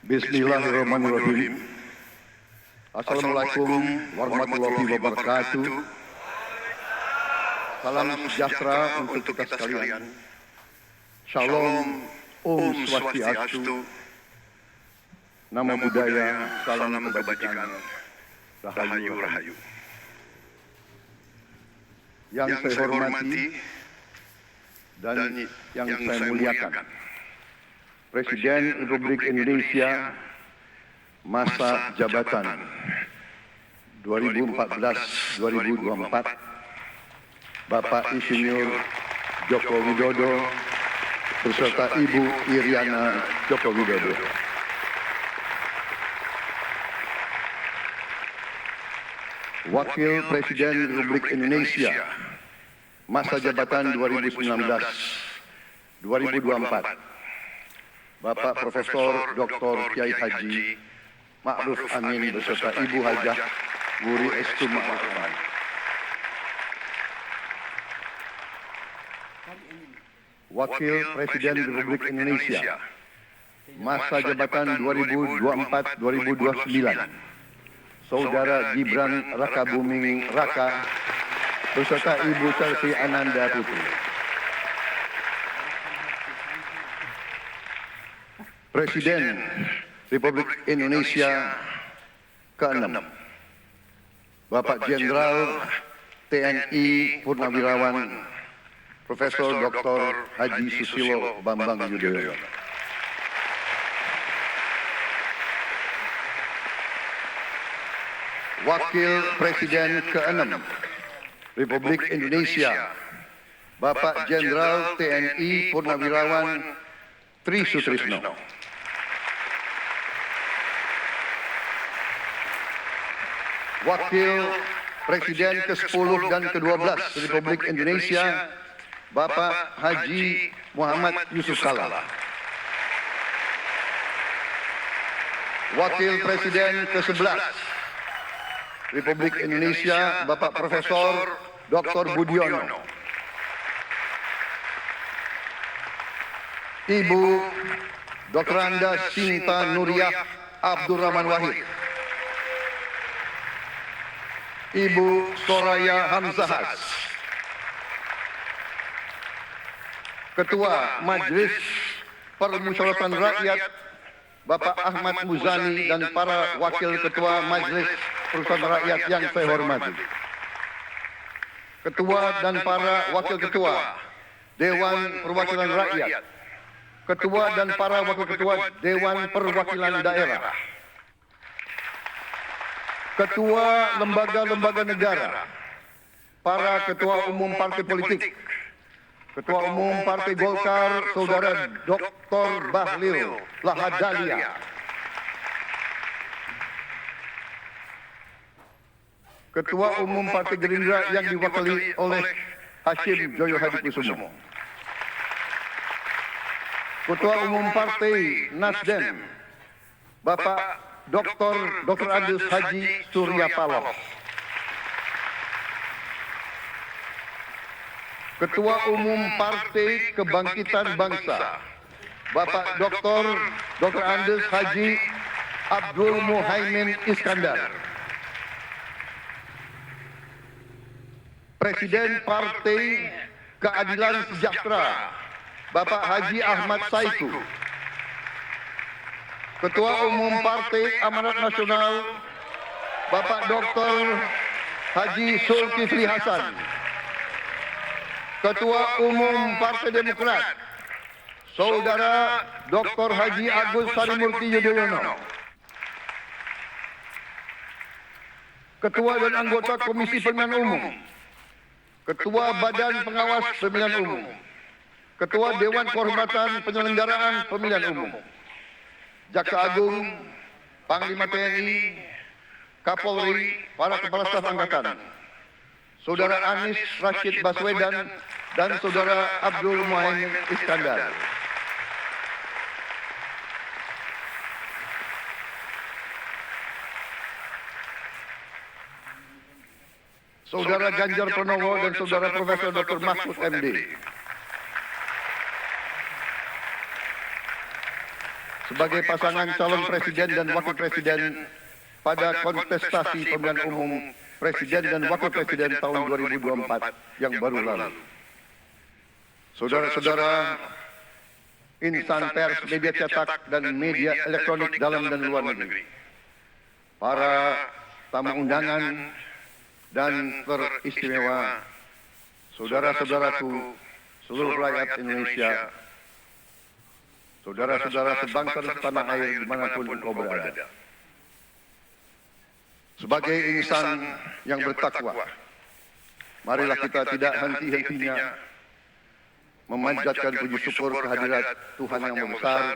Bismillahirrahmanirrahim. Assalamualaikum warahmatullahi wabarakatuh. Salam sejahtera untuk kita sekalian. Shalom, Om Swastiastu, Namo Buddhaya, salam kebajikan, rahayu rahayu. Yang saya hormati dan yang saya muliakan, Presiden Republik Indonesia masa jabatan 2014-2024, Bapak Insinyur Joko Widodo beserta Ibu Iriana Joko Widodo. Wakil Presiden Republik Indonesia masa jabatan 2019-2024, Bapak Profesor Dr. Kiai Haji Ma'ruf Amin beserta Ibu Hajah Wuri Estu Ma'ruf Amin. Wakil Presiden Republik Indonesia masa jabatan 2024-2029, Saudara Gibran Rakabuming Raka beserta Ibu Selvi Ananda Putri. Presiden Republik Indonesia ke-6, Bapak Jenderal TNI Purnawirawan Profesor Dr. Haji Susilo Bambang Yudhoyono. Wakil Presiden ke-6 Republik Indonesia, Bapak Jenderal TNI Purnawirawan Tri Sutrisno. Wakil Presiden ke-10 dan ke-12 Republik Indonesia, Bapak Haji Muhammad Yusuf Kalla. Wakil Presiden ke-11 Republik Indonesia, Bapak Profesor Dr. Budiono. Ibu Dr. Anda Sinta Nuriyah Abdurrahman Wahid. Ibu Soraya Hamzahas. Ketua Majelis Permusyawaratan Rakyat Bapak Ahmad Muzani dan para Wakil Ketua Majelis Permusyawaratan Rakyat yang saya hormati. Ketua dan para Wakil Ketua Dewan Perwakilan Rakyat, Ketua dan para Wakil Ketua Dewan Perwakilan Daerah, Ketua lembaga-lembaga negara, para Ketua Umum Partai Politik, Ketua Umum Partai Golkar, Saudara Dr. Bahlil Lahadalia, Ketua Umum Partai Gerindra yang diwakili oleh Hashim Joyo Hadikusumo, Ketua Umum Partai Nasdem, Bapak Dr. Agus Haji Surya Paloh, Ketua Umum Partai Kebangkitan Bangsa, Bapak Dr. Andes Haji Abdul Muhaimin Iskandar, Presiden Partai Keadilan Sejahtera, Bapak Haji Ahmad Saiku, Ketua Umum Partai Amanat Nasional, Bapak Dr. Haji Zulkifli Hasan, Ketua Umum Partai Demokrat, Saudara Dr. Haji Agus Harimurti Yudhoyono, Ketua dan anggota Komisi Pemilihan Umum, Ketua Badan Pengawas Pemilihan Umum, Ketua Dewan Kehormatan Penyelenggaraan Pemilihan Umum, Jaksa Agung, Panglima TNI, Kapolri, para Kepala Staf Angkatan, Saudara Anies Rashid Baswedan, dan Saudara Abdul Muhaimin Iskandar. Saudara Ganjar Pranowo dan Saudara Profesor Dr. Mahfud MD. sebagai pasangan calon presiden dan wakil presiden pada kontestasi pemilihan umum presiden dan wakil presiden tahun 2024 yang baru lalu. Saudara-saudara, insan pers, media cetak, dan media elektronik dalam dan luar negeri, para tamu undangan dan teristimewa, saudara-saudaraku, seluruh rakyat Indonesia, saudara-saudara sebangsa dan setanah air dimanapun engkau berada. Sebagai insan yang bertakwa, marilah kita tidak henti-hentinya memanjatkan puji syukur kehadirat Tuhan yang besar.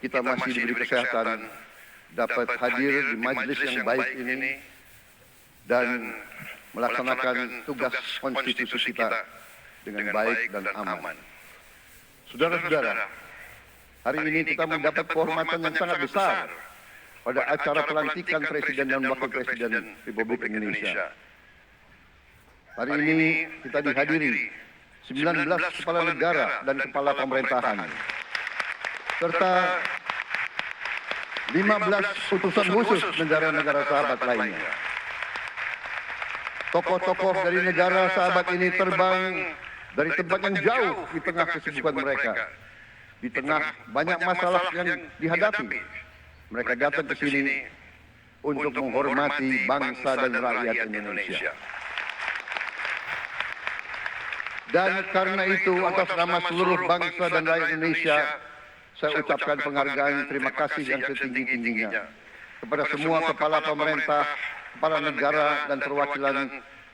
Kita masih diberi kesehatan, dapat hadir di majelis yang baik ini dan melaksanakan tugas konstitusi kita dengan baik dan aman. Saudara-saudara, hari ini kita mendapat kehormatan yang sangat besar pada acara pelantikan Presiden dan Wakil Presiden Republik Indonesia. Hari ini kita dihadiri 19 kepala negara dan kepala pemerintahan, serta 15 utusan khusus negara-negara sahabat lainnya. Tokoh-tokoh dari negara sahabat ini terbang dari tempat yang jauh di tengah kesibukan mereka, di tengah banyak masalah yang dihadapi. Mereka datang ke sini untuk menghormati bangsa dan rakyat Indonesia. Dan karena itu, atas nama seluruh bangsa dan rakyat Indonesia, saya ucapkan penghargaan terima kasih yang setinggi-tingginya kepada semua kepala pemerintah, kepala negara dan perwakilan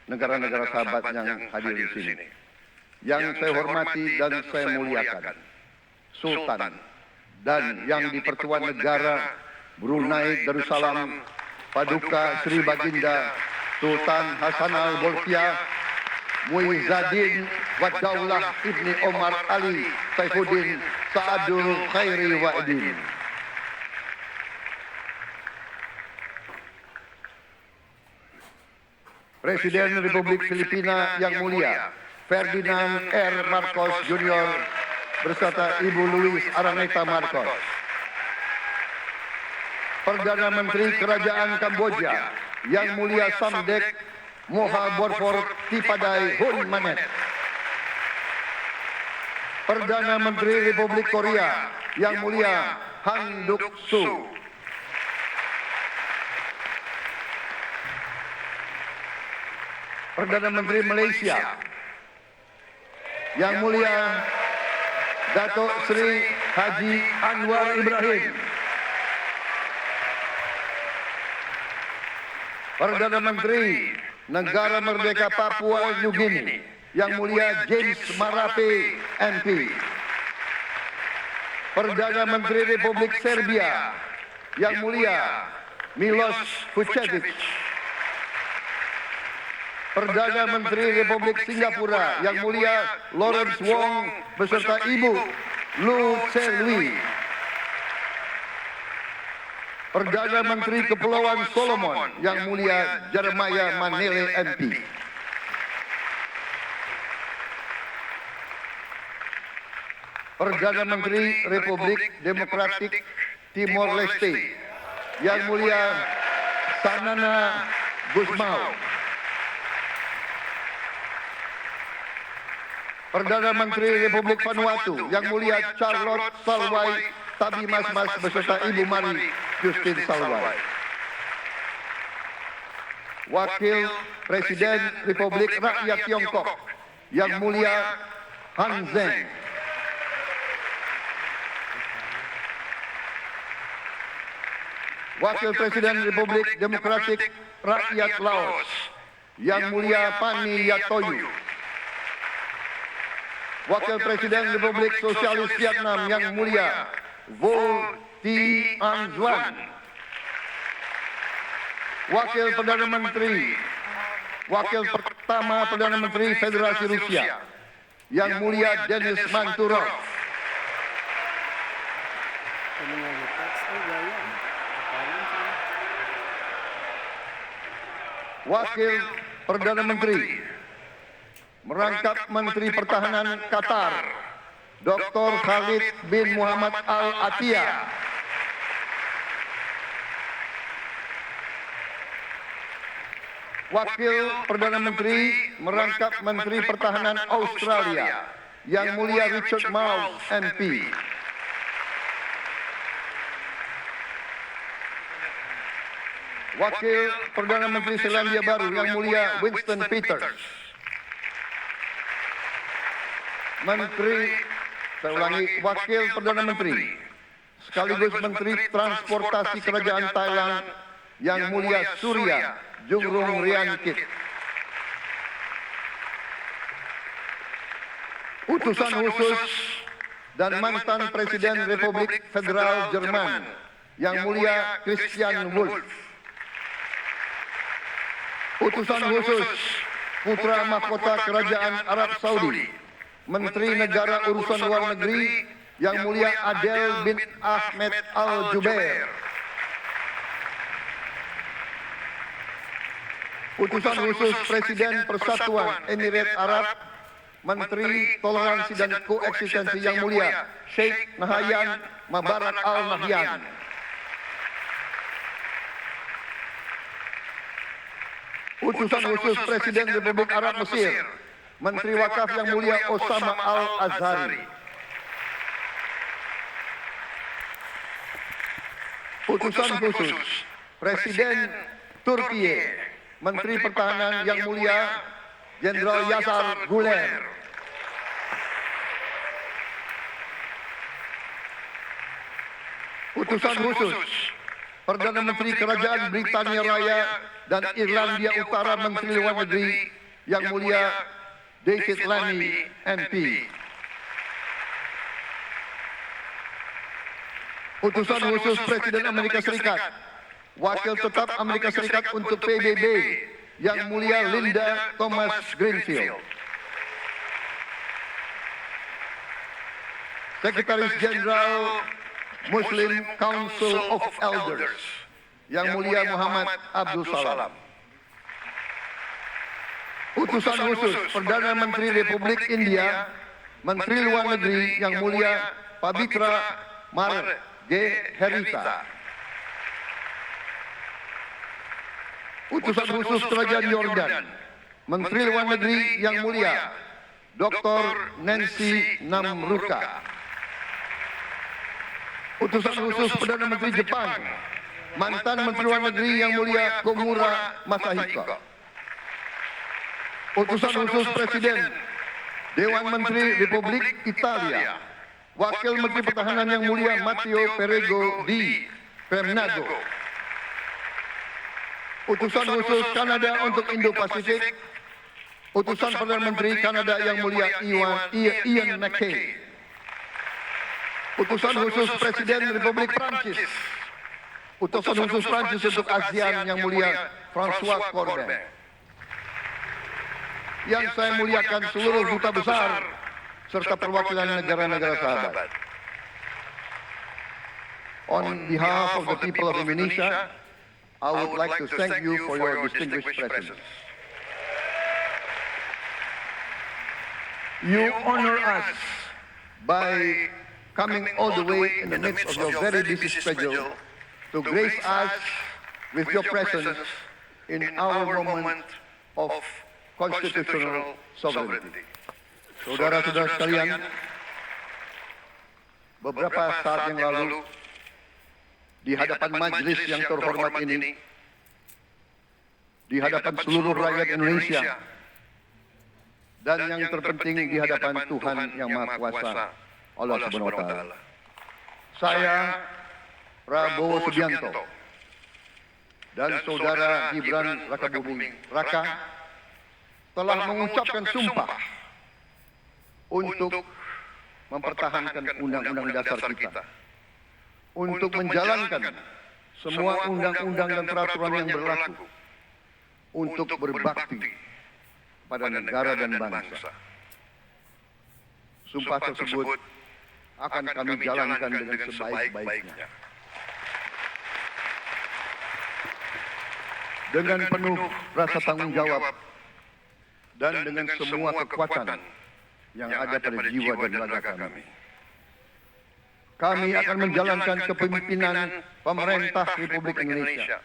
negara-negara sahabat yang hadir di sini. Yang saya hormati dan saya muliakan, Sultan dan yang di-Pertuan Negara Brunei Darussalam Paduka Sri Baginda Sultan Hasan Al-Bolkiah Muizzaddin Wadaulah Ibni Omar Ali Saifuddin Saadul Khairi Wa'idin. Presiden Republik Filipina yang mulia Ferdinand R. Marcos Jr. beserta Ibu Luis Araneta Marcos. Perdana Menteri Kerajaan Kamboja yang mulia Samdech Moha Borfor Tipadai Hun Manet. Perdana Menteri Republik Korea yang mulia Han Duck-soo. Perdana Menteri Malaysia yang mulia Datuk Seri Haji Anwar Ibrahim. Perdana Menteri Negara Merdeka Papua New Guinea yang mulia James Marape MP. Perdana Menteri Republik Serbia yang mulia Milos Vučević. Perdana Menteri Republik Singapura yang mulia Lawrence Wong beserta Ibu Lu Tse-lui. Perdana Menteri Kepulauan Solomon yang mulia Jeremiah Manele MP. Perdana Menteri Republik Demokratik Timor Leste yang mulia Sanana Gusmao. Perdana Menteri Republik Vanuatu yang mulia Charlotte Salwai Tabimas beserta Ibu Mari Justin Salwai. Wakil Presiden Republik Rakyat Tiongkok yang mulia Han Zheng. Wakil Presiden Republik Demokratik Rakyat Laos yang mulia Pani Yatoyu. Wakil Presiden Republik Sosialis Vietnam yang mulia Vo Thi An Duan. Wakil pertama Perdana Menteri Federasi Rusia yang mulia Denis Manturov. Wakil Perdana Menteri merangkap Menteri Pertahanan Qatar Dr. Khalid bin Muhammad Al Attiyah. Wakil Perdana Menteri merangkap Menteri Pertahanan Australia, Yang Mulia Richard Marles, MP. Wakil Perdana Menteri Selandia Baru, Yang Mulia Winston Peters. Wakil Perdana Menteri sekaligus Menteri Transportasi Kerajaan Thailand, Yang Mulia Surya Jungrung Riankit. Utusan khusus dan mantan Presiden Republik Federal Jerman, Yang Mulia Christian Wulff. Utusan khusus Putra Mahkota Kerajaan Arab Saudi, Menteri Negara Urusan Luar Negeri, Yang Mulia Adel bin Ahmed Al Jubair. Utusan khusus Presiden Persatuan Emirat Arab, Menteri Toleransi dan Koeksistensi, Yang Mulia Sheikh Nahyan Mubarak Al Nahyan. Utusan khusus Presiden Republik Arab Mesir, Menteri Wakaf, Yang Mulia Osama Al Azhari. Utusan khusus Presiden Turkiye, Menteri Pertahanan, Yang Mulia Jenderal Yasar Guler. Utusan khusus Perdana Menteri Kerajaan Britania Raya dan Irlandia Utara, Menteri Luar Negeri, Yang Mulia David Lammy, MP. Utusan khusus Presiden Amerika Serikat, Wakil Tetap Amerika Serikat untuk PBB, Yang Mulia Linda Thomas Greenfield. Sekretaris Jenderal Muslim Council of Elders, Yang Mulia Muhammad Abdul Salam. Utusan khusus Perdana Menteri Republik India, Menteri Luar Negeri, Yang Mulia Pavitra Margherita. Utusan khusus Kerajaan Yordan, Menteri Luar Negeri, Yang Mulia Dr. Nancy Namruka. Utusan khusus Perdana Menteri Jepang, mantan Menteri Luar Negeri, Yang Mulia Komura Masahiko. Utusan khusus Presiden Dewan Menteri Republik Italia, Wakil Menteri Pertahanan, Yang Mulia Matteo Perego di Pemnago. Utusan khusus Kanada untuk Indo-Pasifik, Utusan Perdana Menteri Kanada, Yang Mulia Ian MacKay. Utusan khusus Presiden Republik Prancis, Utusan khusus Prancis untuk ASEAN, Yang Mulia François Corbin. Yang saya muliakan seluruh duta besar serta perwakilan negara-negara sahabat. On behalf of the people of Indonesia, I would like to thank you for your distinguished presence. You honor us by coming all the way in the midst of your very busy schedule to grace us with your presence in our moment of constitutional sovereignty. Saudara-saudara sekalian, beberapa saat yang lalu di hadapan majelis yang terhormat ini, di hadapan seluruh rakyat Indonesia, dan yang terpenting di hadapan Tuhan Yang Maha Kuasa, Allah Subhanahu wa Ta'ala, saya Prabowo Subianto dan saudara Gibran Rakabuming Raka telah mengucapkan sumpah untuk mempertahankan undang-undang dasar kita, untuk menjalankan semua undang-undang dan peraturan yang berlaku, untuk berbakti pada negara dan bangsa. Sumpah tersebut akan kami jalankan dengan sebaik-baiknya, dengan penuh rasa tanggung jawab dan dengan semua kekuatan yang ada pada jiwa dan raga kami. Kami akan menjalankan kepemimpinan pemerintah Republik Indonesia.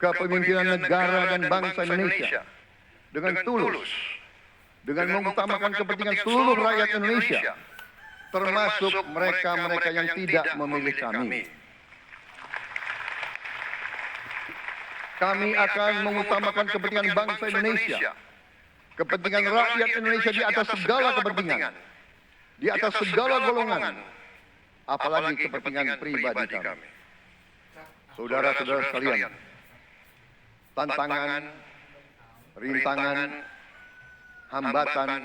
kepemimpinan negara dan bangsa Indonesia dengan tulus, dengan mengutamakan kepentingan seluruh rakyat Indonesia, termasuk mereka-mereka yang tidak memilih kami. Kami akan mengutamakan kepentingan bangsa Indonesia, kepentingan rakyat Indonesia di atas segala kepentingan, di atas segala golongan, apalagi kepentingan pribadi kami. Saudara-saudara sekalian, tantangan, rintangan, hambatan,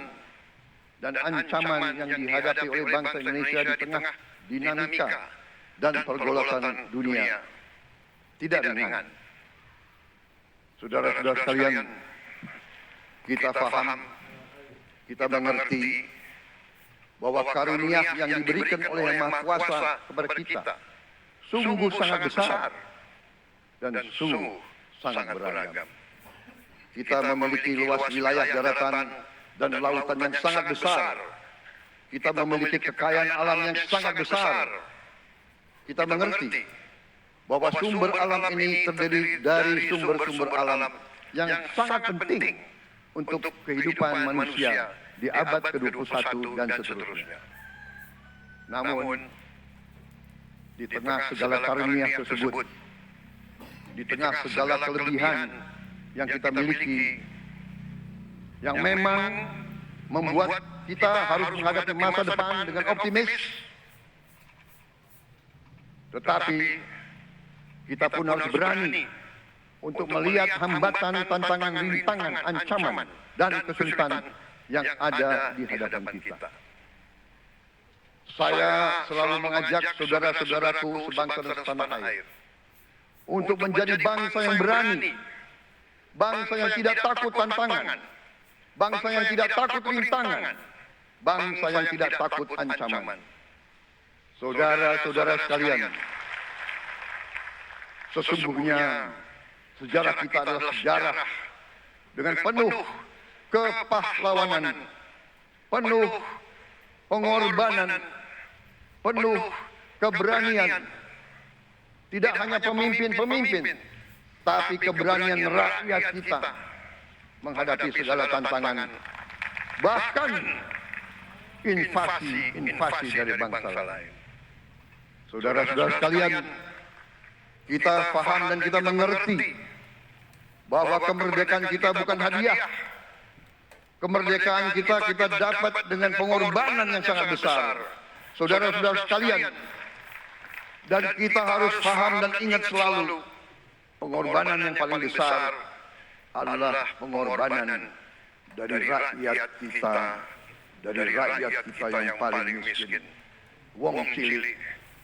dan ancaman yang dihadapi oleh bangsa Indonesia di tengah dinamika dan pergolakan dunia tidak ringan. Saudara-saudara sekalian, kita paham, kita mengerti bahwa karunia yang diberikan oleh Yang Maha Kuasa kepada kita sungguh sangat besar dan sungguh sangat beragam. Kita memiliki luas wilayah daratan dan lautan yang sangat besar. Kita memiliki kekayaan alam yang sangat besar. Kita mengerti bahwa sumber alam ini terdiri dari sumber-sumber alam yang sangat penting untuk kehidupan manusia di abad ke-21 dan seterusnya. Namun, di tengah segala karunia tersebut, di tengah segala kelebihan yang kita miliki, yang memang membuat kita harus menghadapi masa depan dengan optimis, tetapi kita pun harus berani untuk melihat hambatan, tantangan, rintangan, ancaman, dan kesulitan yang ada di hadapan kita. Saya selalu mengajak saudara-saudaraku sebangsa dan setanah air untuk menjadi bangsa yang berani, bangsa yang tidak takut tantangan, bangsa yang tidak takut rintangan, bangsa yang tidak takut ancaman. Saudara-saudara sekalian, sesungguhnya sejarah kita adalah sejarah dengan penuh kepahlawanan, penuh pengorbanan, penuh keberanian. Tidak hanya pemimpin-pemimpin, tapi keberanian rakyat kita menghadapi segala tantangan, bahkan invasi dari bangsa lain. Saudara-saudara sekalian, kita paham dan kita mengerti bahwa kemerdekaan kita bukan hadiah. Kemerdekaan kita dapat dengan pengorbanan yang sangat besar. Saudara-saudara sekalian, dan kita harus paham dan ingat selalu, pengorbanan yang paling besar adalah pengorbanan dari rakyat kita, yang paling miskin, wong cilik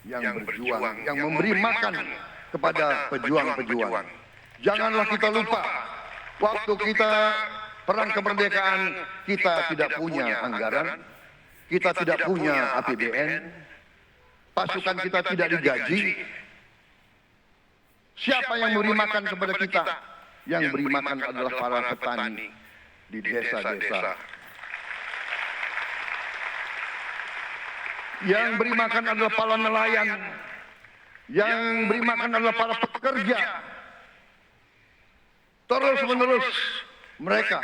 yang berjuang, yang memberi makan kepada pejuang-pejuang. Janganlah kita lupa, waktu kita perang kemerdekaan, kita tidak punya anggaran, kita tidak punya APBN, pasukan kita tidak digaji. Siapa yang memberi makan kepada kita? Yang beri makan adalah para petani di desa-desa. Yang beri makan adalah para nelayan. Yang beri makan adalah para pekerja. Terus-menerus mereka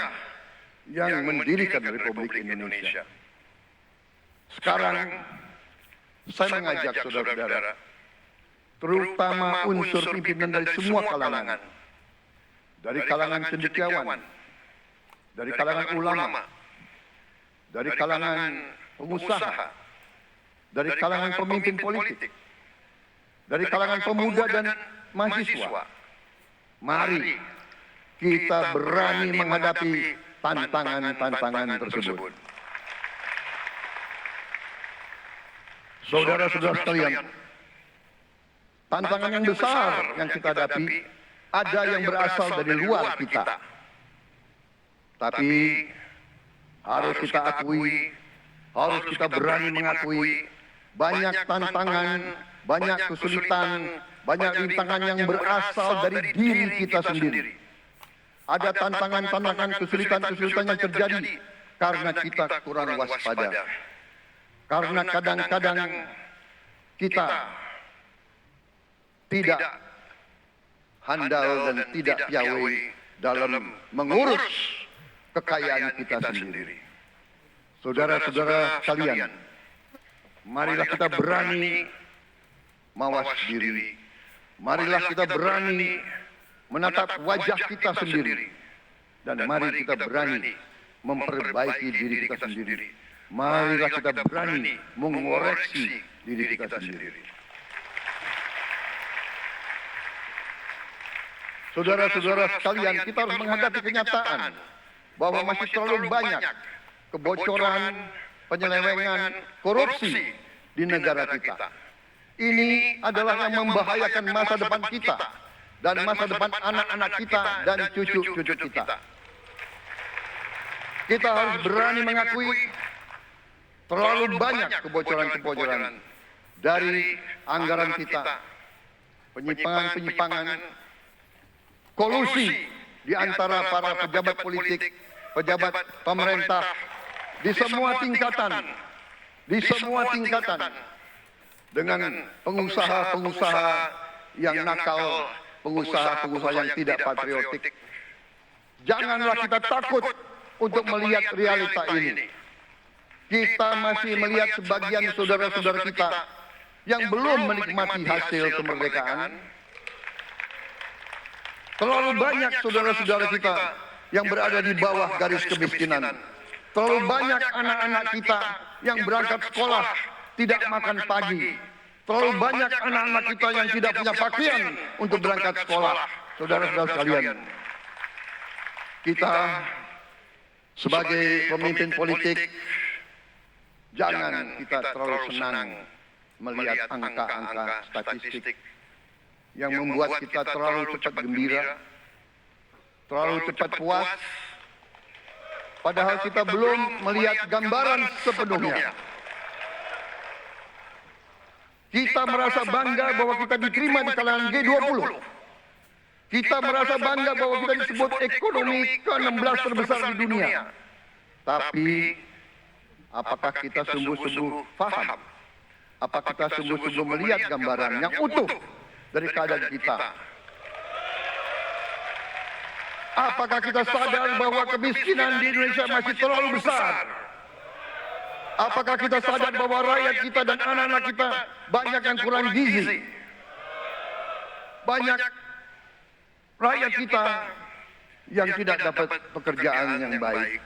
yang mendirikan Republik Indonesia. Sekarang saya mengajak saudara-saudara, terutama unsur pimpinan dari semua kalangan, dari kalangan cendekiawan, dari kalangan ulama, dari kalangan pengusaha, dari kalangan pemimpin politik, dari kalangan pemuda dan mahasiswa. Mari kita berani menghadapi tantangan-tantangan tersebut. Saudara-saudara sekalian, tantangan yang besar yang kita hadapi ada yang berasal dari luar kita. Tapi harus kita akui, harus kita berani mengakui, banyak tantangan, banyak kesulitan, banyak rintangan yang berasal dari diri kita sendiri. Ada tantangan-tantangan, kesulitan-kesulitan yang terjadi karena kita kurang waspada. Karena kadang-kadang kita tidak handal dan tidak piawai dalam mengurus kekayaan kita sendiri. Saudara-saudara sekalian, marilah kita berani mawas diri. Marilah kita berani menatap wajah kita sendiri. Dan mari kita berani memperbaiki diri kita sendiri. Marilah kita berani mengoreksi diri kita sendiri. Saudara-saudara sekalian, kita harus menghadapi kenyataan bahwa masih terlalu banyak kebocoran, penyelewengan, korupsi di negara kita. Ini adalah yang membahayakan masa depan kita dan masa depan anak-anak kita dan cucu-cucu kita. Kita harus berani mengakui terlalu banyak kebocoran-kebocoran dari anggaran kita, penyimpangan-penyimpangan, kolusi di antara para pejabat politik, pejabat pemerintah, di semua tingkatan, dengan pengusaha-pengusaha yang nakal, pengusaha-pengusaha yang tidak patriotik. Janganlah kita takut untuk melihat realita ini. Kita masih melihat sebagian saudara-saudara kita yang belum menikmati hasil kemerdekaan. Terlalu banyak saudara-saudara kita yang berada di bawah garis kemiskinan. Terlalu banyak anak-anak kita yang berangkat sekolah tidak makan pagi. Terlalu banyak anak-anak kita yang tidak punya pakaian untuk berangkat sekolah. Saudara-saudara sekalian, kita sebagai pemimpin politik, jangan kita terlalu senang melihat angka-angka statistik yang membuat kita terlalu cepat gembira, terlalu cepat puas, padahal kita belum melihat gambaran sepenuhnya. Kita merasa bangga bahwa kita diterima di kalangan G20. Kita merasa bangga bahwa kita disebut ekonomi ke-16 terbesar di dunia. Tapi, apakah kita sungguh-sungguh paham? Apakah kita sungguh-sungguh melihat gambaran yang utuh dari keadaan kita? Apakah kita sadar bahwa kemiskinan di Indonesia masih terlalu besar? Apakah kita sadar bahwa rakyat kita dan anak-anak kita banyak yang kurang gizi? Banyak rakyat kita yang tidak dapat pekerjaan yang baik.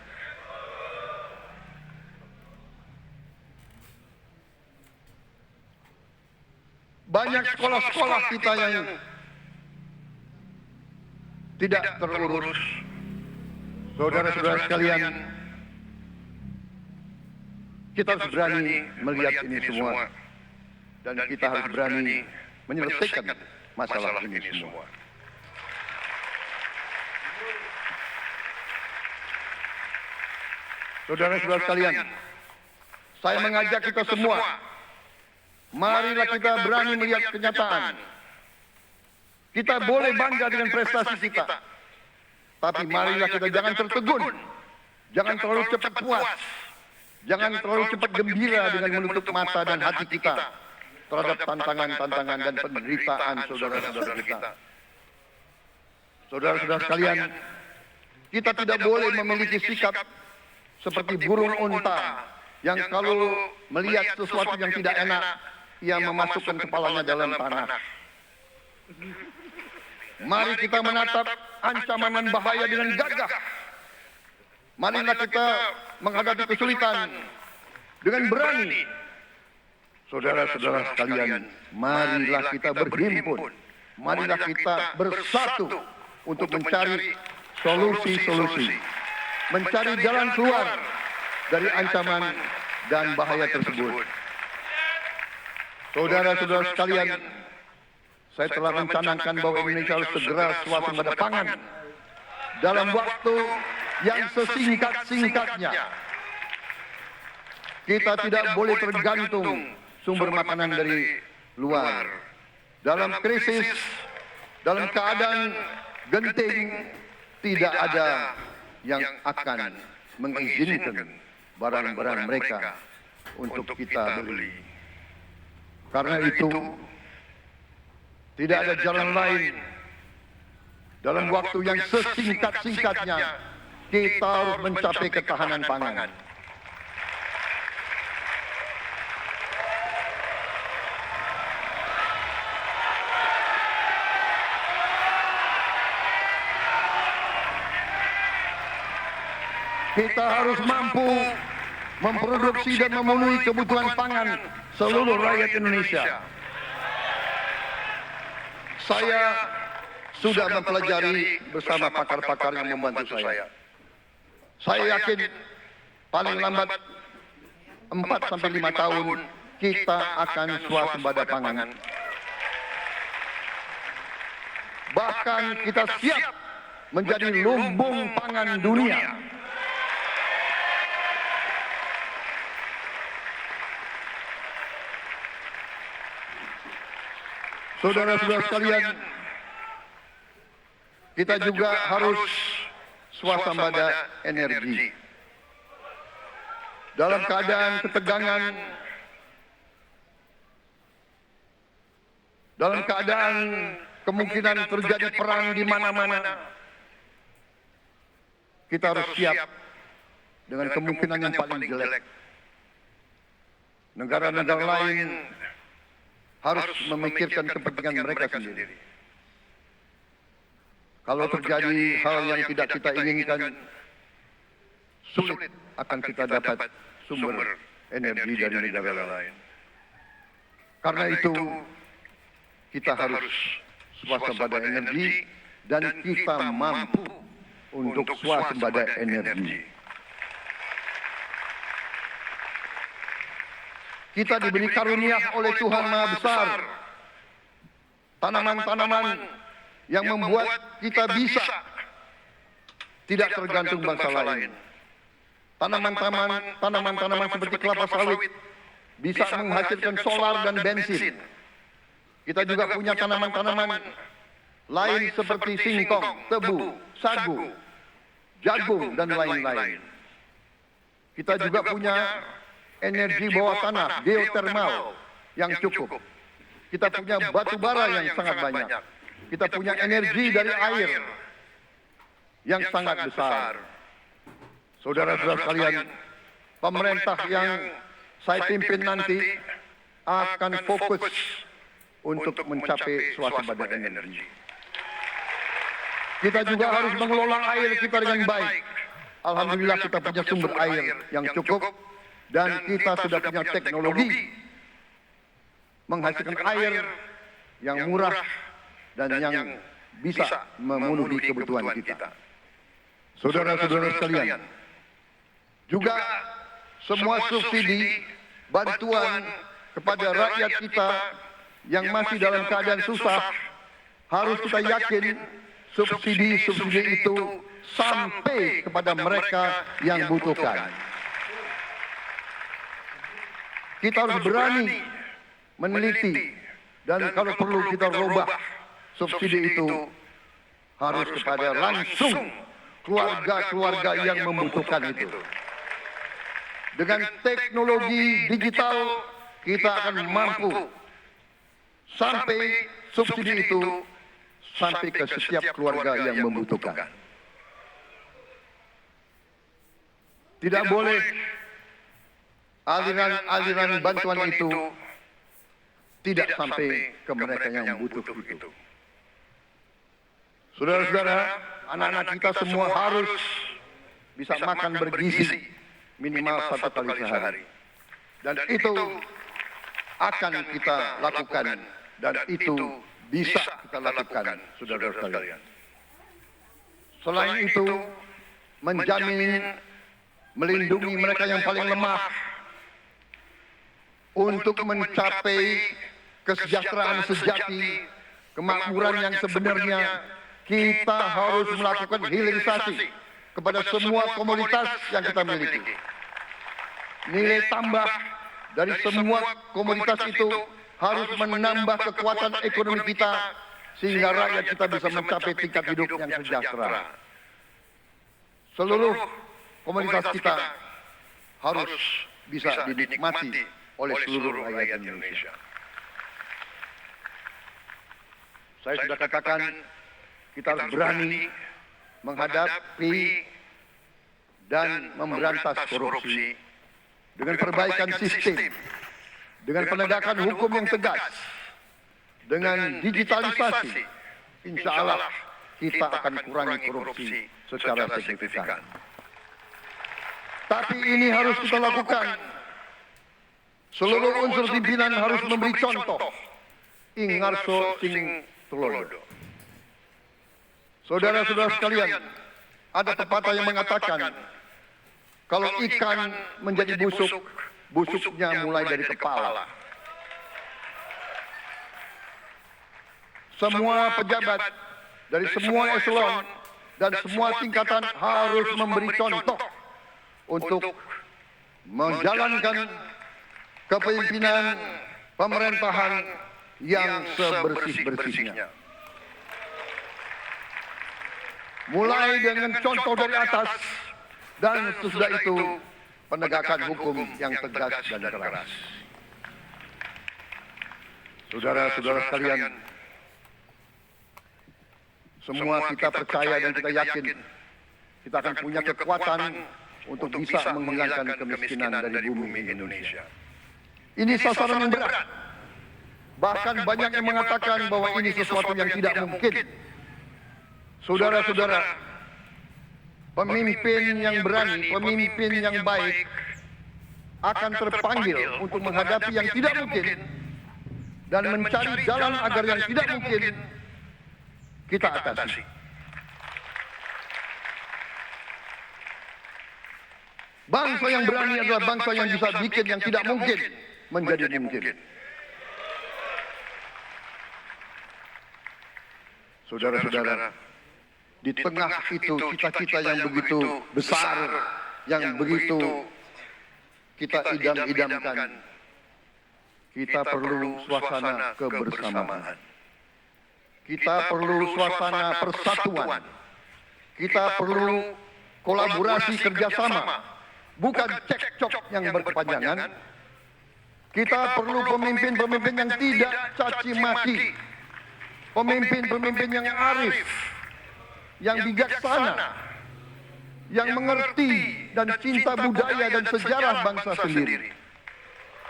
Banyak sekolah-sekolah kita yang tidak terurus. Saudara-saudara sekalian, kita harus berani melihat ini semua. Dan kita harus berani menyelesaikan masalah ini semua. Saudara-saudara sekalian, saya mengajak kita semua, marilah kita berani melihat kenyataan. Kita boleh bangga dengan prestasi kita, tapi marilah kita jangan tertegun, jangan terlalu cepat puas, jangan terlalu cepat gembira dengan menutup mata dan hati kita terhadap tantangan-tantangan dan penderitaan saudara-saudara kita. Saudara-saudara sekalian, kita tidak boleh memiliki sikap seperti burung unta yang kalau melihat sesuatu yang tidak enak, ia memasukkan kepalanya dalam tanah. Mari kita menatap ancaman dan bahaya dengan gagah. Marilah kita menghadapi kesulitan dengan berani. Saudara-saudara sekalian, marilah kita berhimpun. Marilah kita bersatu untuk mencari solusi-solusi. Mencari jalan keluar dari ancaman dan bahaya tersebut. Saudara-saudara sekalian, saya telah mencanangkan bahwa Indonesia harus segera swasembada pangan dalam waktu yang sesingkat-singkatnya. Kita tidak boleh tergantung sumber makanan dari luar. Dalam krisis, dalam keadaan genting, tidak ada yang akan mengizinkan barang-barang mereka untuk kita beli. Karena itu, tidak ada jalan lain dalam waktu yang sesingkat-singkatnya kita harus mencapai ketahanan pangan. Kita harus mampu memproduksi dan memenuhi kebutuhan pangan seluruh rakyat Indonesia. Saya sudah mempelajari bersama pakar-pakar yang membantu saya. Saya yakin paling lambat 4 sampai 5 tahun kita akan swasembada pangan. Bahkan kita siap menjadi lumbung pangan dunia. Saudara-saudara sekalian, kita juga harus swasembada energi. Dalam keadaan ketegangan, dalam keadaan kemungkinan terjadi perang di mana-mana, kita harus siap dengan kemungkinan yang paling jelek. Negara-negara lain harus memikirkan kepentingan mereka sendiri. Kalau terjadi hal yang tidak kita inginkan, sulit akan kita dapat sumber energi dari negara lain. Karena itu, kita harus swasembada energi dan kita mampu untuk swasembada energi. Kita diberi karunia oleh Tuhan Maha Besar tanaman-tanaman yang membuat kita bisa tidak tergantung bangsa lain. Tanaman-tanaman seperti kelapa sawit bisa menghasilkan solar dan bensin. Kita juga punya tanaman-tanaman lain seperti singkong, tebu, sagu, jagung, dan lain-lain. Kita juga punya energi bawah tanah, geotermal yang cukup. Kita punya batu bara yang sangat banyak. Kita punya energi dari air yang sangat besar. Saudara-saudara sekalian, pemerintah yang saya pimpin nanti akan fokus untuk mencapai swasembada energi. Kita juga harus mengelola air kita dengan baik. Alhamdulillah kita punya sumber air yang cukup. Dan kita sudah punya teknologi menghasilkan air yang murah dan yang bisa memenuhi kebutuhan kita. Saudara-saudara sekalian, juga semua subsidi, bantuan kepada rakyat kita yang masih dalam keadaan susah, harus kita yakin subsidi-subsidi itu sampai kepada mereka yang butuhkan. Kita harus berani meneliti dan kalau perlu kita robah subsidi itu harus kepada langsung keluarga-keluarga yang membutuhkan itu. Dengan teknologi digital kita akan mampu sampai subsidi itu sampai ke setiap keluarga yang membutuhkan. Tidak boleh aliran bantuan itu tidak sampai ke mereka yang butuh itu. Saudara-saudara, anak-anak kita semua harus bisa makan bergizi minimal 1 kali sehari. Dan itu akan kita lakukan dan itu bisa kita lakukan, saudara-saudara sekalian. Selain itu, menjamin melindungi mereka yang paling lemah untuk mencapai kesejahteraan sejati, kemakmuran yang sebenarnya, kita harus melakukan hilirisasi kepada semua komoditas yang kita miliki. Nilai tambah dari semua komoditas itu harus menambah kekuatan ekonomi kita sehingga rakyat kita bisa mencapai tingkat hidup yang sejahtera. Seluruh komoditas kita harus bisa dinikmati oleh seluruh rakyat Indonesia. Saya sudah katakan kita harus berani menghadapi dan memberantas korupsi dengan perbaikan sistem, dengan penegakan hukum yang tegas, dengan digitalisasi. Insya Allah kita akan kurangi korupsi secara signifikan. Tapi ini harus kita lakukan. Seluruh unsur pimpinan harus memberi contoh. Ingarso sing tulodo. Saudara-saudara sekalian, ada pepatah yang mengatakan, kalau ikan menjadi busuk, busuknya mulai dari kepala. Semua pejabat dari semua eselon dan semua tingkatan harus memberi contoh untuk menjalankan kepemimpinan pemerintahan yang sebersih-bersihnya. Mulai dengan contoh dari atas dan sesudah itu penegakan hukum yang tegas dan keras. Saudara-saudara sekalian, semua kita percaya dan kita yakin kita akan punya kekuatan untuk bisa menghilangkan kemiskinan dari bumi Indonesia. Ini sasaran yang berat. Bahkan banyak yang mengatakan bahwa ini sesuatu yang tidak mungkin. Saudara-saudara, pemimpin yang berani, pemimpin yang baik akan terpanggil untuk menghadapi yang tidak mungkin dan mencari jalan agar yang tidak mungkin kita atasi. Bangsa yang berani adalah bangsa yang bisa bikin yang tidak mungkin menjadi mungkin. Saudara-saudara, di tengah itu cita-cita yang begitu besar, yang begitu kita idam-idamkan, kita perlu suasana kebersamaan. Kita perlu suasana persatuan. Kita perlu kolaborasi kerjasama, bukan cekcok yang berkepanjangan. Kita perlu pemimpin-pemimpin yang tidak caci maki, pemimpin-pemimpin yang arif, yang bijaksana, yang mengerti dan cinta budaya dan sejarah bangsa sendiri,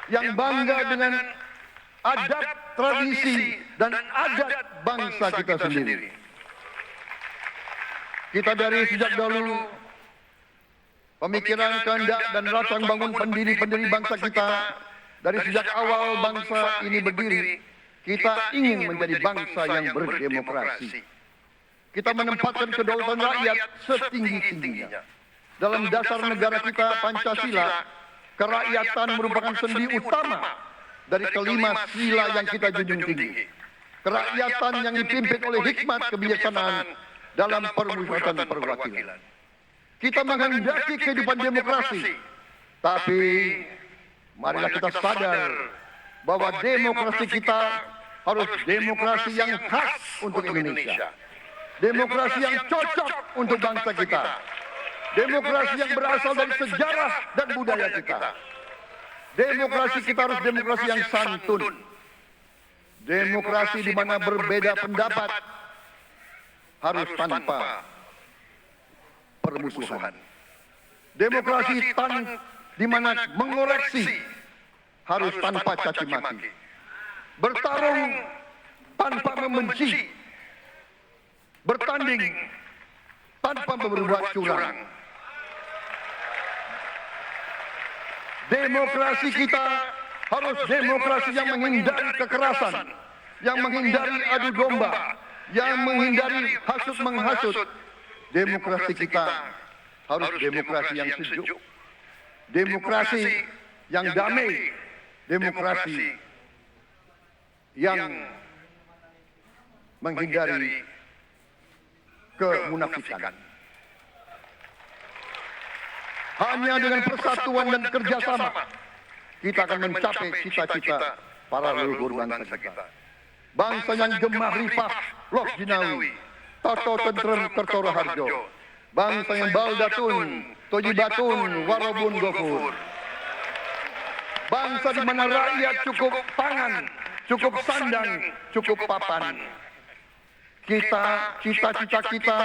yang bangga dengan adat, tradisi, dan adat bangsa kita sendiri. Kita dari sejak dahulu pemikiran, kehendak, dan rancang bangun pendiri-pendiri bangsa kita. Dari sejak awal bangsa ini berdiri, kita ingin menjadi bangsa yang berdemokrasi. Kita menempatkan kedaulatan rakyat setinggi-tingginya. Dalam dasar negara kita Pancasila, kerakyatan merupakan sendi utama dari kelima sila yang kita junjung tinggi. Kerakyatan yang dipimpin oleh hikmat kebijaksanaan dalam permusyawaratan perwakilan. Kita menghendaki kehidupan demokrasi, tapi marilah kita sadar bahwa demokrasi kita harus demokrasi yang khas untuk Indonesia. Demokrasi yang cocok untuk bangsa kita. Demokrasi yang berasal dari sejarah dan budaya kita. Demokrasi kita harus demokrasi yang santun. Demokrasi di mana berbeda pendapat harus tanpa permusuhan. Demokrasi di mana mengoreksi harus tanpa caci maki. Bertarung tanpa membenci. Bertanding tanpa berbuat curang. Demokrasi kita harus demokrasi yang menghindari kekerasan, yang menghindari adu domba, yang menghindari hasut menghasut. Demokrasi kita harus demokrasi yang sejuk, demokrasi yang damai, demokrasi yang menghindari kemunafikan. Hanya dengan persatuan dan kerjasama kita akan mencapai cita-cita para leluhur bangsa kita. Bangsa yang gemah ripah loh jinawi, tato tentrem kertoro harjo. Bangsa yang baldatun, tojibatun, warobun gofur. Bangsa di mana rakyat cukup pangan, cukup sandang, cukup papan. cita-cita kita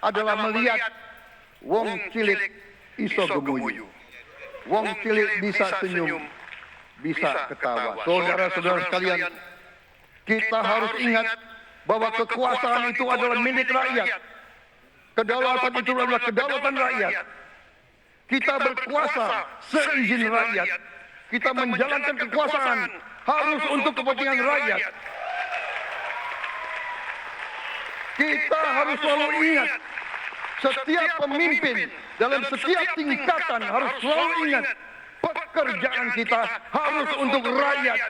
adalah melihat wong cilik iso gemuyu. Wong cilik bisa senyum, bisa ketawa. Saudara-saudara sekalian, kita harus ingat bahwa kekuasaan itu adalah milik rakyat. Kedaulatan itu adalah kedaulatan rakyat. Kita berkuasa seizin rakyat. Kita menjalankan kekuasaan harus untuk kepentingan rakyat. Kita harus selalu ingat, setiap pemimpin dalam setiap tingkatan harus selalu ingat, pekerjaan kita harus untuk rakyat.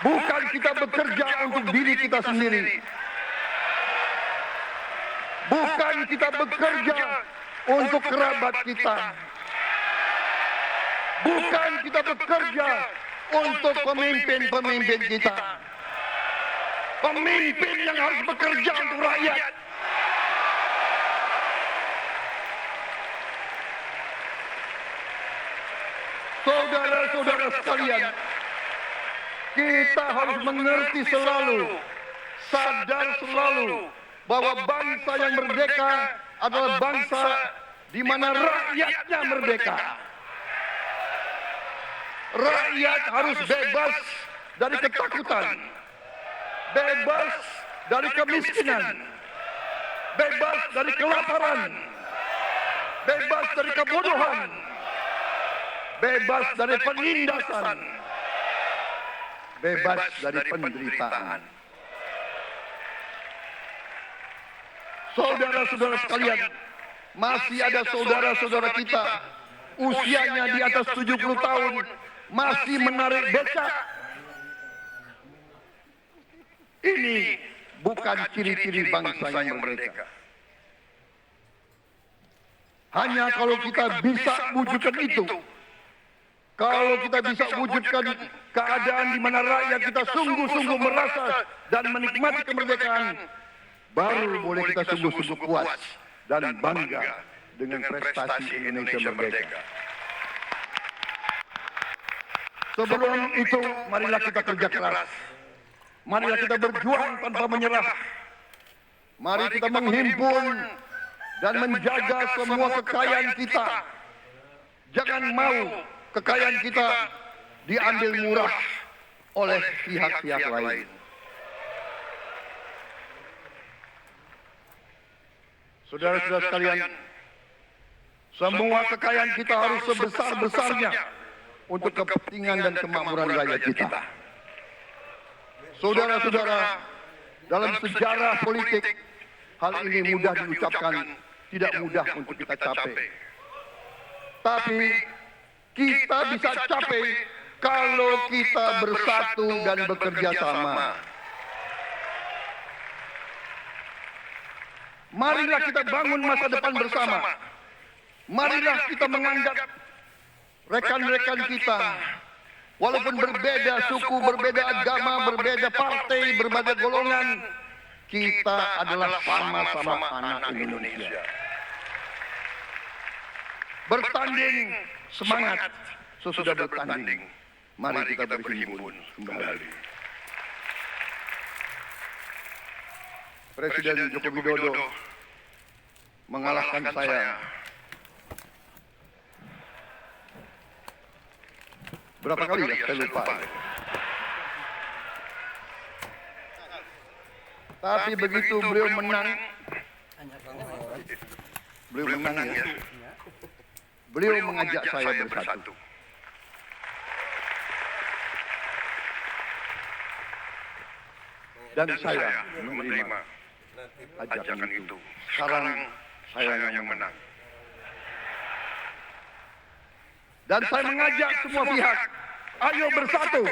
Bukan kita bekerja untuk diri kita sendiri. Bukan kita bekerja untuk kerabat kita. Bukan kita bekerja untuk pemimpin-pemimpin kita. Pemimpin yang harus bekerja untuk rakyat. Saudara-saudara sekalian, kita harus mengerti selalu, sadar selalu bahwa bangsa yang merdeka adalah bangsa di mana rakyatnya merdeka. Rakyat harus bebas dari ketakutan, bebas dari kemiskinan, bebas dari kelaparan, bebas dari kebodohan, bebas dari penindasan, bebas dari penderitaan. Saudara-saudara sekalian, masih ada saudara-saudara kita usianya di atas 70 tahun masih menarik becak. Ini bukan ciri-ciri bangsa yang merdeka. Hanya kalau kita bisa wujudkan itu, kalau kita bisa wujudkan keadaan di mana rakyat kita sungguh-sungguh merasa dan menikmati kemerdekaan, baru boleh kita sungguh-sungguh puas dan bangga dengan prestasi Indonesia merdeka. Sebelum itu, marilah kita kerja keras. Marilah kita berjuang tanpa menyerah. Mari kita menghimpun dan menjaga semua kekayaan kita. Jangan mau kekayaan kita diambil murah oleh pihak-pihak lain. Saudara-saudara sekalian, semua kekayaan kita harus sebesar-besarnya untuk kepentingan dan kemakmuran rakyat kita. Saudara-saudara, dalam sejarah politik, hal ini mudah diucapkan, tidak mudah untuk kita capai. Tapi kita bisa capai kalau kita bersatu dan bekerja sama. Marilah kita bangun masa depan bersama. Marilah kita menganggap rekan-rekan kita, walaupun berbeda suku, berbeda agama, berbeda partai, berbeda golongan, kita adalah sama-sama anak Indonesia. Bertanding semangat, sesudah bertanding, mari kita berhimpun kembali. Presiden Joko Widodo mengalahkan saya berapa kali ya, saya lupa. Tapi begitu beliau menang ya, beliau mengajak saya bersatu. Dan saya menerima ajakan itu. Sekarang saya yang menang. Dan saya mengajak semua pihak, ayo bersatu.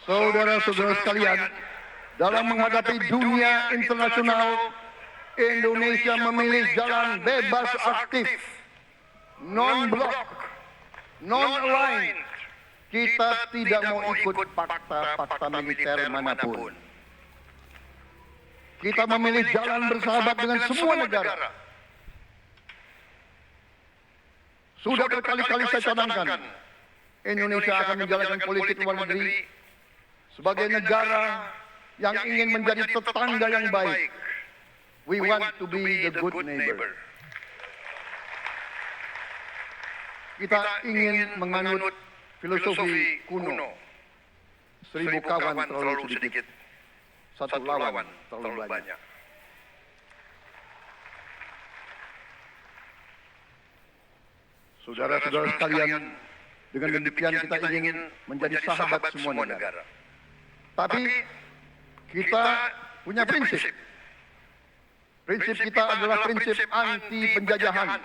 Saudara-saudara sekalian, dalam menghadapi dunia internasional, Indonesia memilih jalan bebas aktif, non-blok, non-aligned. Kita tidak mau ikut fakta-fakta militer manapun. Kita memilih jalan bersahabat dengan semua negara. Sudah berkali-kali saya cadangkan, Indonesia akan menjalankan politik luar negeri sebagai negara yang ingin menjadi tetangga yang baik. We want to be the good neighbor. Kita ingin menganut filosofi kuno. 1000 kawan terlalu sedikit, 1 lawan terlalu banyak. Saudara-saudara sekalian, dengan demikian kita ingin menjadi sahabat semua negara. Tapi kita punya prinsip. Prinsip kita adalah prinsip anti penjajahan.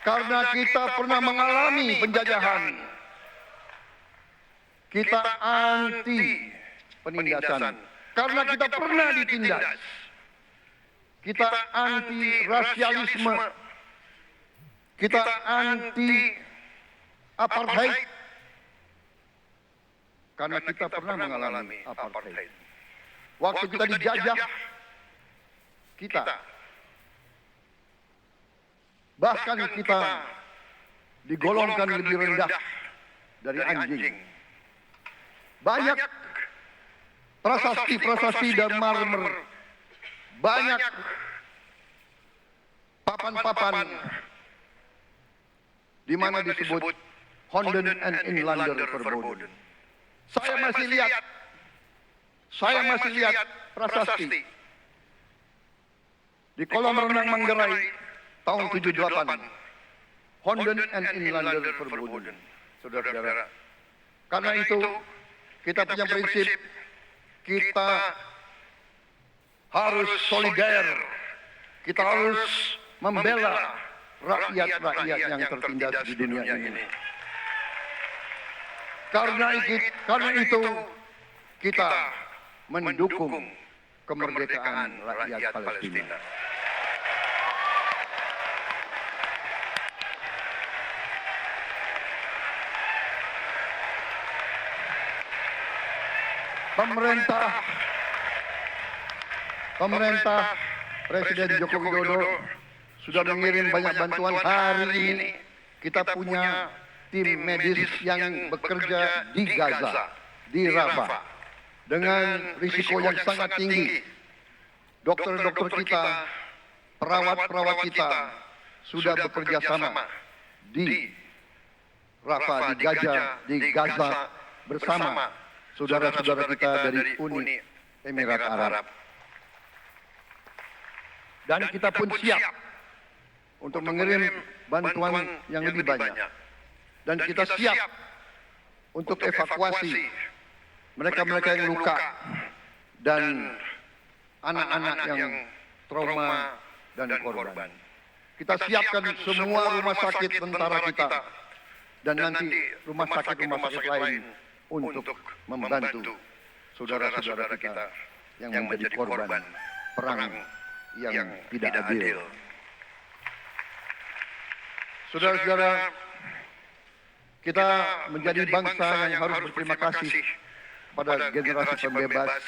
Karena kita pernah mengalami penjajahan. Kita anti penindasan. Karena kita pernah ditindas. Kita anti rasialisme. Kita anti apartheid. Karena kita pernah mengalami apartheid. Waktu kita dijajah, kita bahkan kita digolongkan lebih rendah dari anjing. Banyak prasasti-prasasti dan marmer, banyak papan-papan di mana disebut Honden and Inlander Verboden. Saya masih lihat prasasti di kolam renang Manggarai tahun 78. Honden and Inlander Verboden. Saudara-saudara, karena itu kita punya prinsip, kita harus solider, kita harus membela rakyat-rakyat yang tertindas di dunia ini. Karena itu kita mendukung kemerdekaan rakyat Palestina. Pemerintah Presiden Joko Widodo sudah mengirim banyak bantuan. Hari ini kita punya tim medis yang bekerja di Gaza, di Rafah, dengan risiko yang sangat tinggi. Dokter-dokter kita, perawat-perawat kita sudah bekerja sama di Rafah, di Gaza bersama saudara-saudara kita dari Uni Emirat Arab. Dan kita pun siap untuk mengirim bantuan yang lebih banyak. Dan kita siap untuk evakuasi mereka-mereka yang luka dan anak-anak yang trauma dan korban. Kita siapkan semua rumah sakit tentara kita dan nanti rumah sakit lain untuk membantu saudara-saudara kita yang menjadi korban perang yang tidak adil. Saudara-saudara, kita menjadi bangsa yang harus berterima kasih pada generasi pembebas,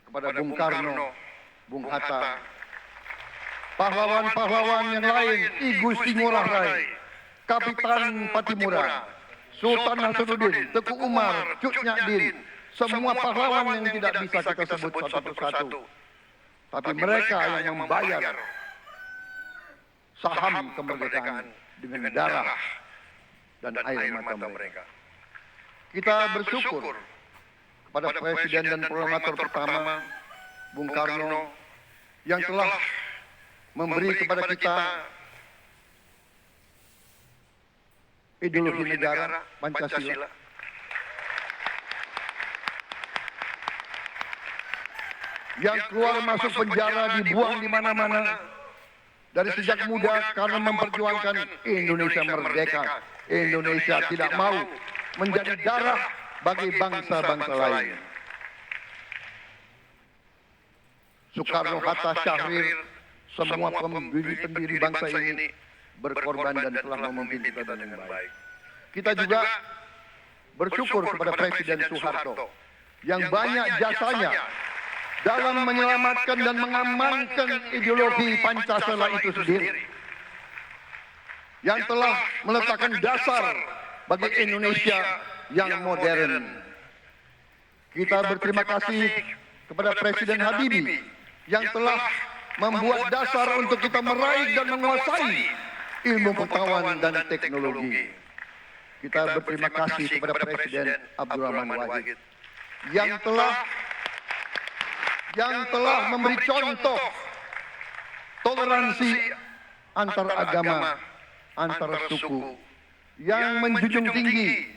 kepada Bung Karno, Bung Hatta, pahlawan-pahlawan yang lain, I Gusti Ngurah Rai, Kapitan Patimura, Sultan Nasruddin, Teku Umar, Cut Nyadin, semua pahlawan yang tidak bisa kita sebut satu persatu. Tapi mereka yang membayar saham kemerdekaan dengan darah dan air mata mereka. Kita bersyukur kepada Presiden dan Proklamator pertama, Bung Karno, yang telah memberi kepada kita ideologi negara Pancasila. Yang keluar masuk penjara, dibuang di mana-mana, dari sejak muda karena memperjuangkan Indonesia merdeka. Indonesia tidak mau menjadi darah bagi bangsa-bangsa lain. Soekarno, Hatta, Syahrir, semua pendiri bangsa ini berkorban dan telah memimpin kita dengan baik. Kita juga bersyukur kepada Presiden Soeharto yang banyak jasanya dalam menyelamatkan dan mengamankan ideologi Pancasila itu sendiri, yang telah meletakkan dasar bagi Indonesia yang modern. Kita berterima kasih kepada Presiden Habibie yang telah membuat dasar untuk kita meraih dan menguasai ilmu pengetahuan dan teknologi. Kita berterima kasih kepada Presiden Abdurrahman Wahid yang telah memberi contoh toleransi antar agama, antar suku, yang menjunjung tinggi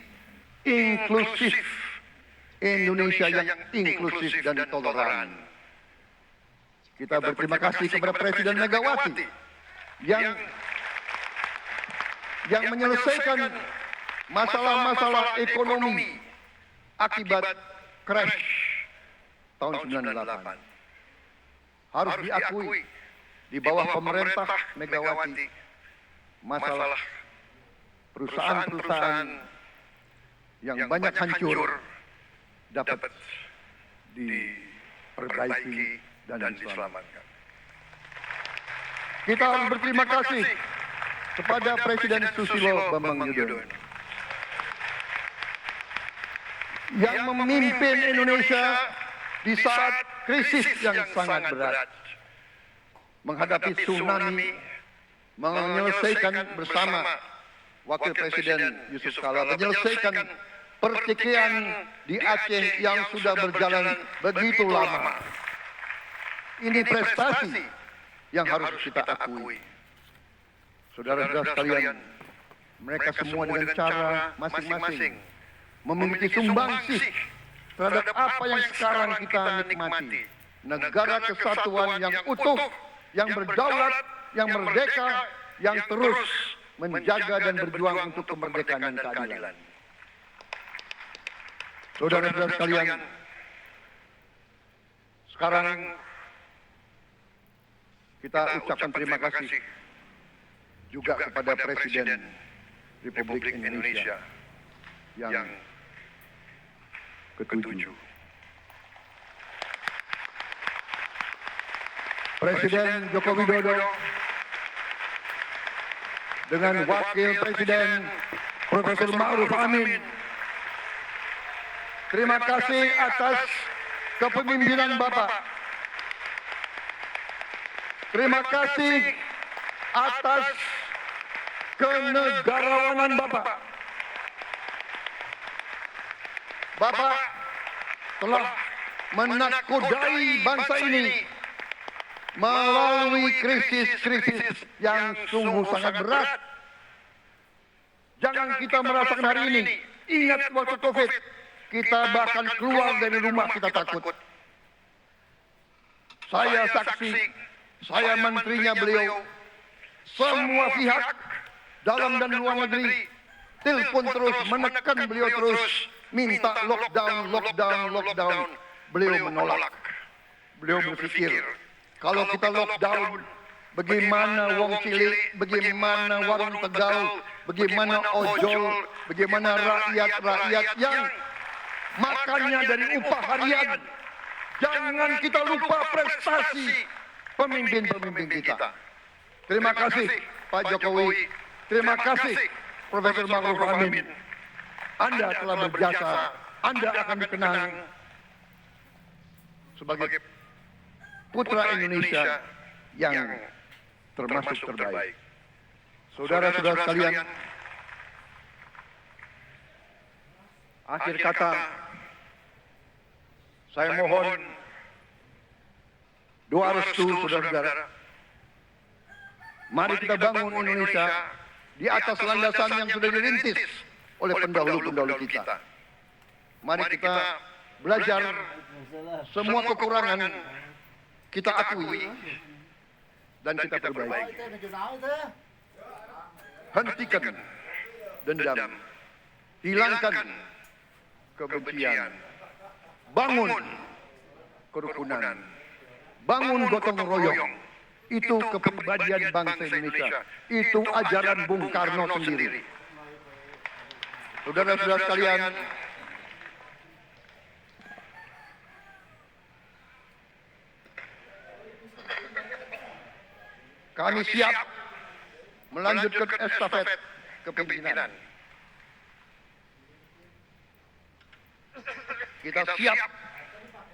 inklusif, Indonesia yang inklusif dan toleran. Kita berterima kasih kepada Presiden Megawati yang menyelesaikan masalah-masalah ekonomi akibat crash tahun 98. Harus diakui, di bawah pemerintah Megawati, masalah perusahaan-perusahaan yang banyak hancur dapat diperbaiki dan diselamatkan. Kita harus berterima kasih kepada Presiden Susilo Bambang Yudhoyono yang memimpin Indonesia di saat krisis yang sangat berat, menghadapi tsunami, menyelesaikan bersama Wakil Presiden Yusuf Kala, menyelesaikan pertikaian di Aceh yang sudah berjalan begitu lama. Ini prestasi yang harus kita akui. Saudara-saudara sekalian, mereka semua dengan cara masing-masing memiliki sumbangsih terhadap apa yang sekarang kita nikmati. Negara kesatuan yang utuh, yang berdaulat, yang merdeka, yang terus menjaga dan berjuang untuk kemerdekaan dan keadilan. Saudara-saudara sekalian, sekarang kita ucapkan terima kasih juga kepada Presiden Republik Indonesia yang ketujuh. Presiden Joko Widodo dengan Wakil Presiden Profesor Ma'ruf Amin. Terima kasih atas kepemimpinan Bapak. Terima kasih atas kenegarawanan Bapak. Bapak telah menakodai bangsa ini melalui krisis-krisis yang sungguh sangat berat. Jangan kita merasakan hari ini. Ingat waktu COVID, kita bahkan keluar dari rumah kita takut. Saya saksi, saya menterinya beliau, semua pihak dalam dan luar negeri telepon terus, menekan beliau terus, minta lockdown. Beliau menolak. Beliau berpikir, kalau kita lockdown, bagaimana wong cilik, bagaimana warung Tegal, bagaimana ojol, bagaimana rakyat-rakyat yang makannya dari upah harian. Jangan kita lupa prestasi pemimpin-pemimpin kita. Terima kasih Pak Jokowi, terima kasih Profesor Ma'ruf Amin. Anda telah berjasa, Anda akan dikenang sebagai putra Indonesia yang termasuk terbaik. Saudara-saudara sekalian, akhir kata, saya mohon doa restu saudara-saudara. Mari kita bangun Indonesia di atas landasan yang sudah dirintis oleh pendahulu-pendahulu kita. Mari kita belajar semua kekurangan kita akui dan kita perbaiki. Hentikan dendam, hilangkan kebencian, bangun kerukunan, bangun gotong royong. Itu kepribadian bangsa Indonesia. Itu ajaran Bung Karno sendiri. Saudara-saudara sekalian, kami siap melanjutkan estafet kepemimpinan. Kita siap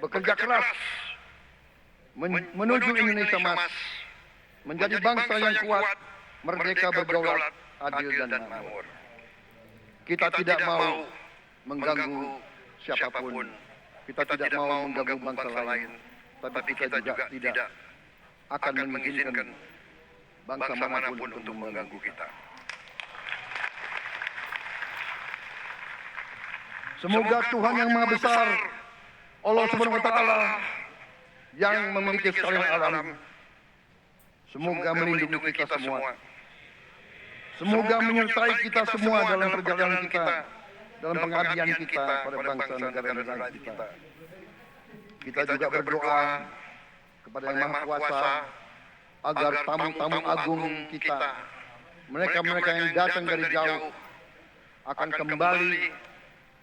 bekerja keras menuju Indonesia emas, menjadi bangsa yang kuat, merdeka, berdaulat, adil dan makmur. Kita tidak mau mengganggu siapapun. Kita tidak mau mengganggu bangsa lain, tapi kita juga tidak akan mengizinkan bangsa manapun untuk mengganggu kita. Semoga Tuhan yang Maha Besar, Allah Subhanahu wa Ta'ala, yang memiliki sekalian alam, semoga melindungi kita semua. Semoga menyertai kita semua dalam perjalanan kita, dalam pengabdian kita pada bangsa negara dan rakyat kita. Kita juga berdoa kepada Yang Maha Kuasa agar tamu-tamu agung kita, mereka-mereka yang datang dari jauh, akan kembali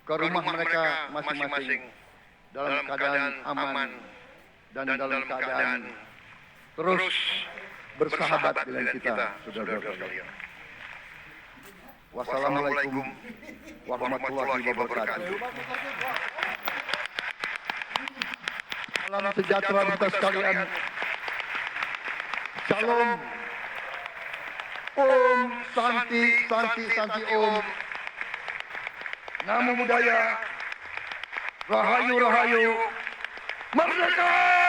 ke rumah mereka masing-masing dalam keadaan aman dan dalam keadaan terus bersahabat dengan kita, saudara-saudara sekalian. Wassalamualaikum warahmatullahi wabarakatuh. Salam sejahtera kita sekalian. Shalom. Om Santi Santi Santi Om. Namo Buddhaya. Rahayu Rahayu. Merdeka!